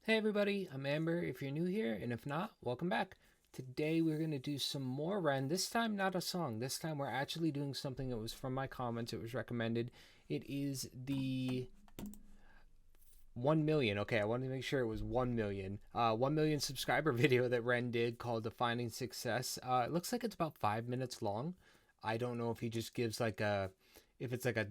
Hey everybody, I'm Amber if you're new here, and if not, welcome back. Today we're going to do some more Ren. This time not a song. This time we're actually doing something that was from my comments. It was recommended. It is the 1 million. Okay, I wanted to make sure it was 1 million. 1 million subscriber video that Ren did called Defining Success. It looks like it's about 5 minutes long. I don't know if he just gives if it's like a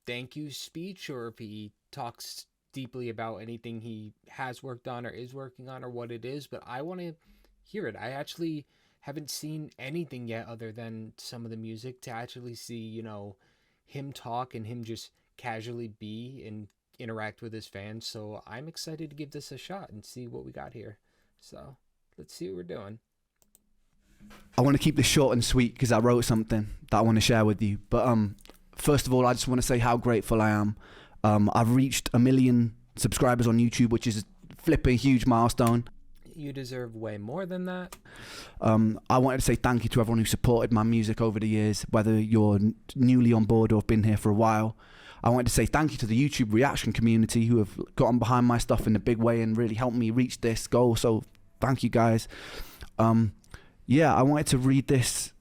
thank you speech or if he talks deeply about anything he has worked on or is working on or what it is, but I want to hear it. I actually haven't seen anything yet other than some of the music to actually see, him talk and him just casually be and interact with his fans. So I'm excited to give this a shot and see what we got here. So let's see what we're doing. I want to keep this short and sweet because I wrote something that I want to share with you. But first of all, I just want to say how grateful I am. I've reached 1 million subscribers on YouTube, which is a flipping huge milestone. You deserve way more than that. I wanted to say thank you to everyone who supported my music over the years, whether you're newly on board or have been here for a while. I wanted to say thank you to the YouTube reaction community who have gotten behind my stuff in a big way and really helped me reach this goal. So thank you guys. I wanted to read this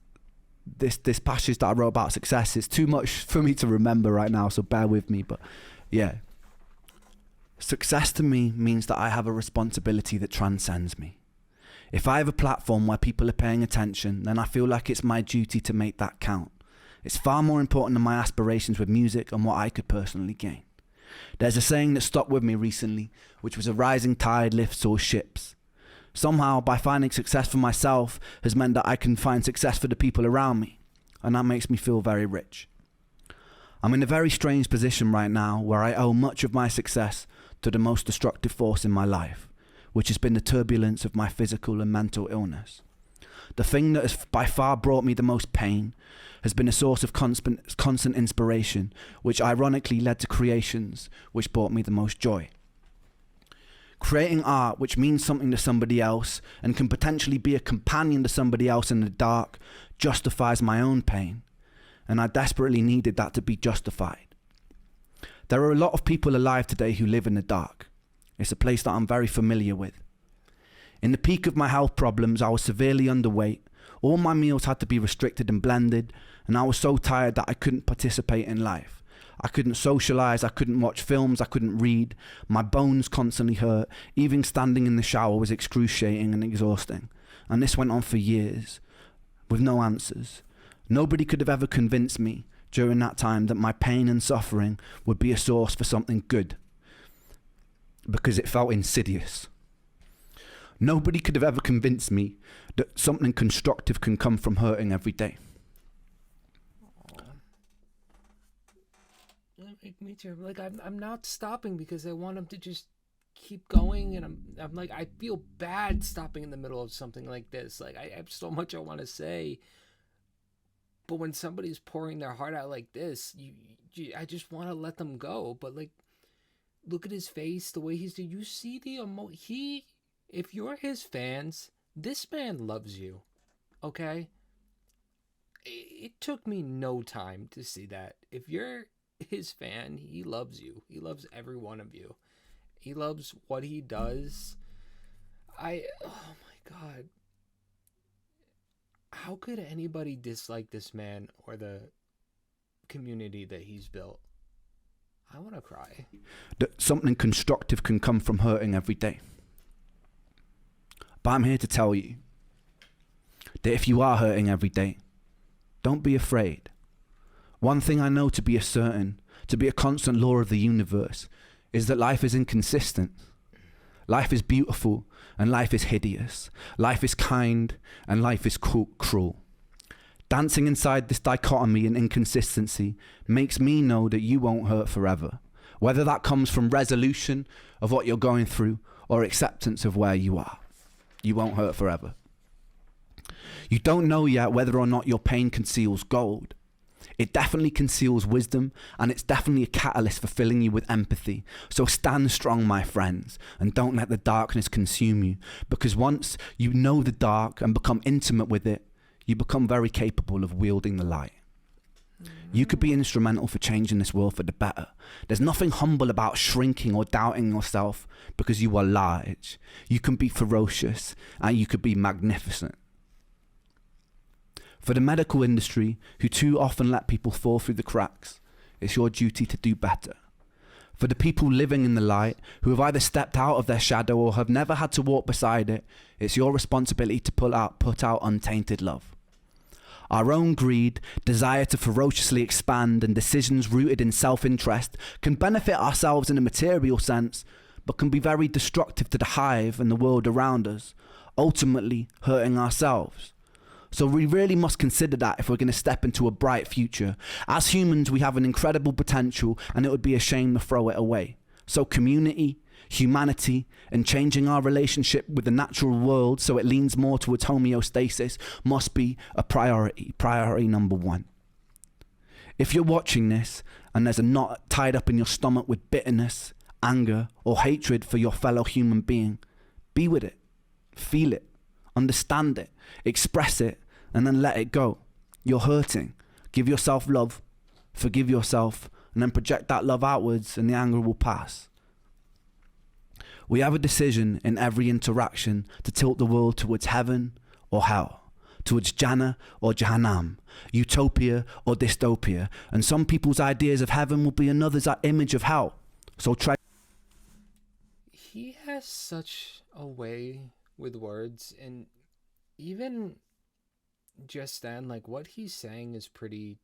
passage that I wrote about success. It's too much for me to remember right now, so bear with me. But yeah, success to me means that I have a responsibility that transcends me. If I have a platform where people are paying attention, then I feel like it's my duty to make that count. It's far more important than my aspirations with music and what I could personally gain. There's a saying that stuck with me recently, which was a rising tide lifts all ships. Somehow, by finding success for myself has meant that I can find success for the people around me, and that makes me feel very rich. I'm in a very strange position right now where I owe much of my success to the most destructive force in my life, which has been the turbulence of my physical and mental illness. The thing that has by far brought me the most pain has been a source of constant inspiration, which ironically led to creations which brought me the most joy. Creating art which means something to somebody else and can potentially be a companion to somebody else in the dark justifies my own pain, and I desperately needed that to be justified. There are a lot of people alive today who live in the dark. It's a place that I'm very familiar with. In the peak of my health problems, I was severely underweight. All my meals had to be restricted and blended, and I was so tired that I couldn't participate in life. I couldn't socialize, I couldn't watch films, I couldn't read. My bones constantly hurt. Even standing in the shower was excruciating and exhausting. And this went on for years, with no answers. Nobody could have ever convinced me during that time that my pain and suffering would be a source for something good, because it felt insidious. Nobody could have ever convinced me that something constructive can come from hurting every day. Me too. Like I'm not stopping because I want him to just keep going, and I'm like I feel bad stopping in the middle of something like this. Like I have so much I want to say, but when somebody's pouring their heart out like this, I just want to let them go. But like, look at his face, the way he's doing. You see the if you're his fans, this man loves you. Okay. It took me no time to see that. If you're his fan, he loves you. He loves every one of you. He loves what he does. Oh my god. How could anybody dislike this man or the community that he's built? I want to cry. That something constructive can come from hurting every day. But I'm here to tell you that if you are hurting every day, don't be afraid. One thing I know to be a certain, to be a constant law of the universe, is that life is inconsistent. Life is beautiful and life is hideous. Life is kind and life is cruel. Dancing inside this dichotomy and inconsistency makes me know that you won't hurt forever, whether that comes from resolution of what you're going through or acceptance of where you are. You won't hurt forever. You don't know yet whether or not your pain conceals gold. It definitely conceals wisdom, and it's definitely a catalyst for filling you with empathy. So stand strong, my friends, and don't let the darkness consume you, because once you know the dark and become intimate with it, you become very capable of wielding the light. You could be instrumental for changing this world for the better. There's nothing humble about shrinking or doubting yourself because you are large. You can be ferocious and you could be magnificent. For the medical industry, who too often let people fall through the cracks, it's your duty to do better. For the people living in the light, who have either stepped out of their shadow or have never had to walk beside it, it's your responsibility to put out untainted love. Our own greed, desire to ferociously expand, and decisions rooted in self-interest can benefit ourselves in a material sense, but can be very destructive to the hive and the world around us, ultimately hurting ourselves. So we really must consider that if we're going to step into a bright future. As humans, we have an incredible potential, and it would be a shame to throw it away. So community, humanity, and changing our relationship with the natural world so it leans more towards homeostasis must be a priority number one. If you're watching this and there's a knot tied up in your stomach with bitterness, anger, or hatred for your fellow human being, be with it, feel it, understand it, express it, and then let it go. You're hurting. Give yourself love, forgive yourself, and then project that love outwards, and the anger will pass. We have a decision in every interaction to tilt the world towards heaven or hell, towards Jannah or Jahannam, utopia or dystopia, and some people's ideas of heaven will be another's image of hell. So try. He has such a way with words, and even just then, like, what he's saying is pretty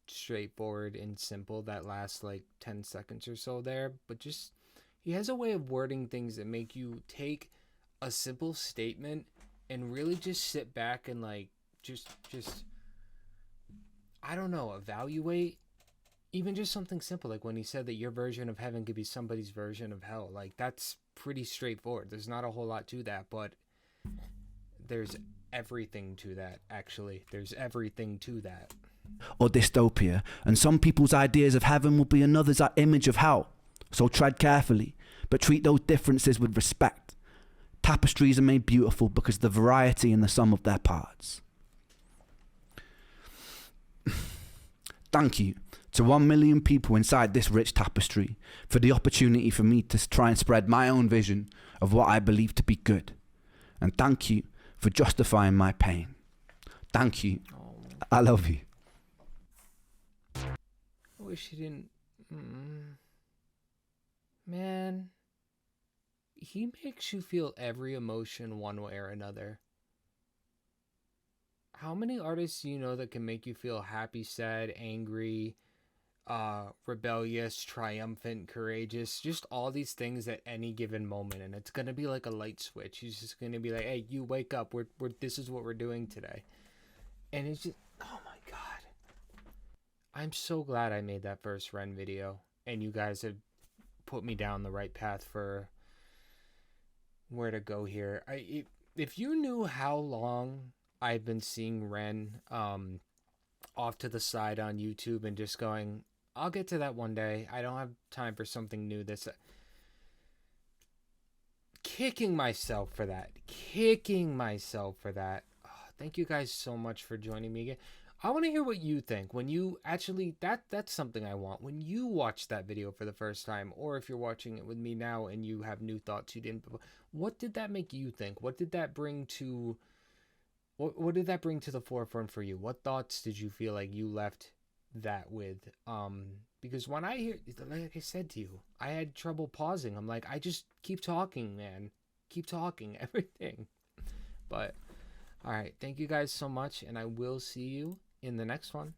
straightforward and simple, that last like 10 seconds or so there, but just he has a way of wording things that make you take a simple statement and really just sit back and like just I don't know, evaluate even just something simple, like when he said that your version of heaven could be somebody's version of hell. Like, that's pretty straightforward. There's not a whole lot to that, but there's everything to that. Actually, there's everything to that. Or dystopia, and some people's ideas of heaven will be another's image of hell. So tread carefully, but treat those differences with respect. Tapestries are made beautiful because of the variety in the sum of their parts. Thank you to 1 million people inside this rich tapestry for the opportunity for me to try and spread my own vision of what I believe to be good. And thank you for justifying my pain. Thank you. I love you. I wish he didn't. Man, he makes you feel every emotion one way or another. How many artists do you know that can make you feel happy, sad, angry, rebellious, triumphant, courageous, just all these things at any given moment? And it's gonna be like a light switch. He's just gonna be like, "Hey, you wake up. We're this is what we're doing today." And it's just, oh my god, I'm so glad I made that first Ren video, and you guys have put me down the right path for where to go here. If you knew how long I've been seeing Ren off to the side on YouTube and just going, I'll get to that one day. I don't have time for something new. This kicking myself for that. Oh, thank you guys so much for joining me again. I want to hear what you think when you actually, that's something I want. When you watch that video for the first time, or if you're watching it with me now and you have new thoughts you didn't before, what did that make you think? What did that bring to the forefront for you? What thoughts did you feel like you left that with? Because when I hear, like I said to you, I had trouble pausing. I'm like, I just keep talking, man. Keep talking, everything. But, all right. Thank you guys so much, and I will see you in the next one.